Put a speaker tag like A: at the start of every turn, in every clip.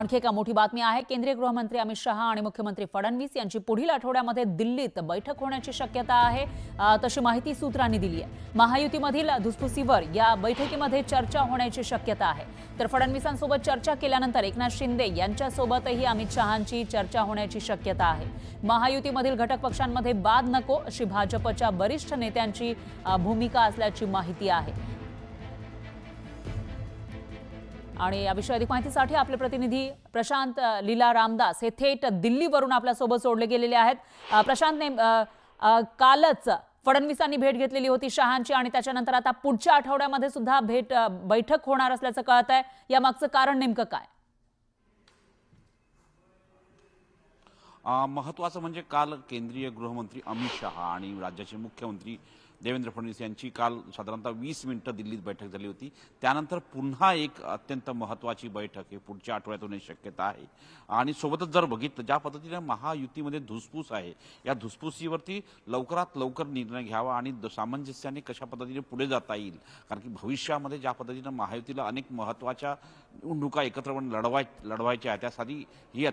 A: आणखी एक मोठी बातमी आहे। केंद्रीय गृहमंत्री अमित शहा आणि मुख्यमंत्री फडणवीस यांची पुढील आठवड्यामध्ये दिल्लीत बैठक होण्याची शक्यता आहे, तशी माहिती सूत्रांनी दिली आहे। महायुतीमधील धुसफुसीवर या बैठकीमध्ये चर्चा होण्याची शक्यता आहे। तर फडणवीसांसोबत चर्चा केल्यानंतर एकनाथ शिंदे यांच्यासोबतही अमित शहांची चर्चा होण्याची शक्यता आहे। महायुतीमधील घटक पक्षांमध्ये वाद नको अशी भाजपच्या वरिष्ठ नेत्यांची भूमिका असल्याची माहिती आहे। आणि याविषयी अधिक माहितीसाठी आपले प्रतिनिधी प्रशांत लीला रामदास हे थेट दिल्लीवरून आपल्या सोबत जोडले गेलेले आहेत। प्रशांत, कालच फडणवीसांनी भेट घेतलेली होती शहांची आणि त्याच्यानंतर आता पुढच्या आठवड्यामध्ये सुद्धा बैठक होणार असल्याचं कळत आहे। या मागचं कारण नेमकं काय?
B: महत्त्वाचं म्हणजे काल केंद्रीय गृहमंत्री अमित शहा आणि राज्याचे मुख्यमंत्री देवेंद्र फडणवीस यांची काल साधारणतः 20 मिनिटं दिल्लीत बैठक झाली होती। त्यानंतर पुन्हा एक अत्यंत महत्त्वाची बैठक पुढच्या आठवड्यात होण्याची शक्यता आहे। आणि सोबतच जर बघितलं ज्या पद्धतीने महायुतीमध्ये धुसफूस आहे, या धुसफुसीवरती लवकरात लवकर निर्णय घ्यावा आणि सामंजस्याने कशा पद्धतीने पुढे जाता येईल, कारण की भविष्यामध्ये ज्या पद्धतीने महायुतीला अनेक महत्त्वाच्या निवडणुका एकत्रपणे लढवायच्या आहेत, त्यासाठी ही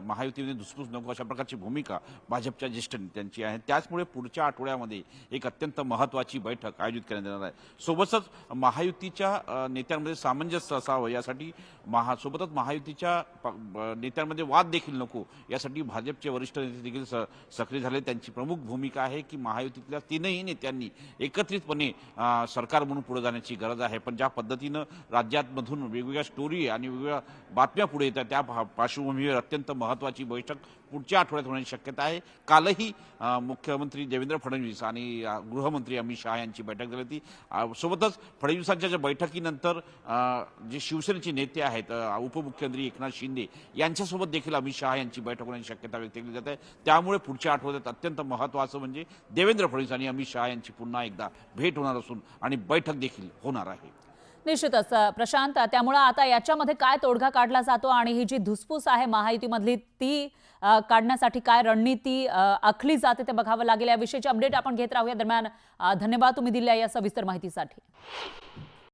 B: महायुतीमध्ये धुसफूस नको अशा प्रकारची भूमिका भाजपच्या ज्येष्ठ नेत्यांची आहे। त्याचमुळे पुढच्या आठवड्यामध्ये एक अत्यंत महत्त्वाची बैठक आयोजित करण्यात येणार आहे। सोबतच महायुतीच्या नेत्यांमध्ये सामंजस्य असावं यासाठी सोबतच महायुतीच्या नेत्यांमध्ये वाद देखील नको यासाठी भाजपचे वरिष्ठ नेते देखील सक्रिय झाले। त्यांची प्रमुख भूमिका आहे की महायुतीतल्या तीनही नेत्यांनी एकत्रितपणे सरकार म्हणून पुढे जाण्याची गरज आहे। पण ज्या पद्धतीनं राज्यातमधून वेगवेगळ्या स्टोरी आणि वेगवेगळ्या बातम्या पुढे येतात, त्या पार्श्वभूमीवर अत्यंत महत्त्वाची बैठक पुढच्या आठवड्यात होण्याची शक्यता आहे। कालही मुख्यमंत्री देवेंद्र फडणवीस आणि गृहमंत्री अमित शहा यांची बैठक झाली होती। सोबतच फडणवीसांच्या ज्या बैठकीनंतर जे शिवसेनेचे नेते आहेत, उपमुख्यमंत्री एकनाथ शिंदे यांच्यासोबत देखील अमित शहा यांची बैठक होण्याची शक्यता व्यक्त केली जाते। त्यामुळे पुढच्या आठवड्यात अत्यंत महत्त्वाचं म्हणजे देवेंद्र फडणवीस आणि अमित शहा यांची पुन्हा एकदा भेट होणार असून आणि बैठक देखील होणार आहे।
A: निश्चितच प्रशांत, त्यामुळे आता याच्यामध्ये काय तोडगा काढला जातो आणि ही जी धुसफूस आहे महायुतीमधली ती काढण्यासाठी काय रणनीती आखली जाते ते बघावं लागेल। या विषयीची अपडेट आपण घेत राहूया। दरम्यान धन्यवाद तुम्ही दिलेल्या या सविस्तर माहितीसाठी।